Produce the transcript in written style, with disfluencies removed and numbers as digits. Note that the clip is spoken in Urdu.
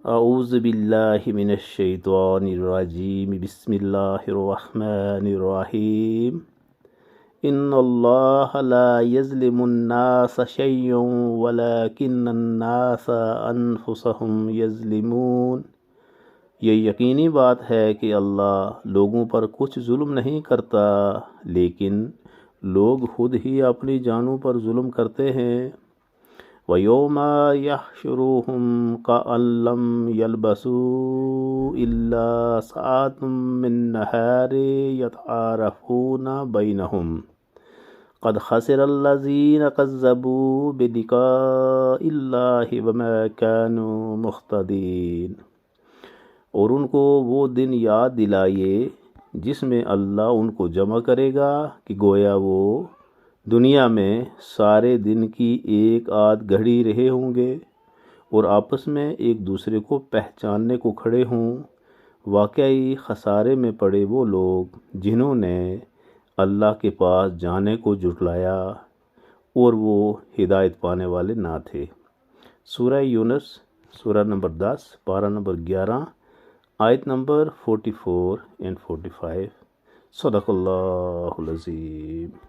اعوذ باللہ من الشیطان الرجیم، بسم اللہ الرحمن الرحیم۔ ان اللہ لا یظلم الناس شیئا ولکن الناس انفسهم یظلمون۔ یہ یقینی بات ہے کہ اللہ لوگوں پر کچھ ظلم نہیں کرتا، لیکن لوگ خود ہی اپنی جانوں پر ظلم کرتے ہیں۔ وَيَوْمَ يَحْشُرُهُمْ كَأَن لَّمْ يَلْبَثُوا إِلَّا سَاعَةً مِّن نَّهَارٍ يَتَعَارَفُونَ بَيْنَهُمْ قَدْ خَسِرَ الَّذِينَ كَذَّبُوا بِلِقَاءِ اللَّهِ وَمَا كَانُوا مُهْتَدِينَ۔ اور ان کو وہ دن یاد دلائیے جس میں اللہ ان کو جمع کرے گا کہ گویا وہ دنیا میں سارے دن کی ایک آدھ گھڑی رہے ہوں گے اور آپس میں ایک دوسرے کو پہچاننے کو کھڑے ہوں۔ واقعی خسارے میں پڑے وہ لوگ جنہوں نے اللہ کے پاس جانے کو جھٹلایا اور وہ ہدایت پانے والے نہ تھے۔ سورہ یونس، سورہ نمبر 10، پارہ نمبر 11، آیت نمبر 44 and 45۔ صدق اللہ العظیم۔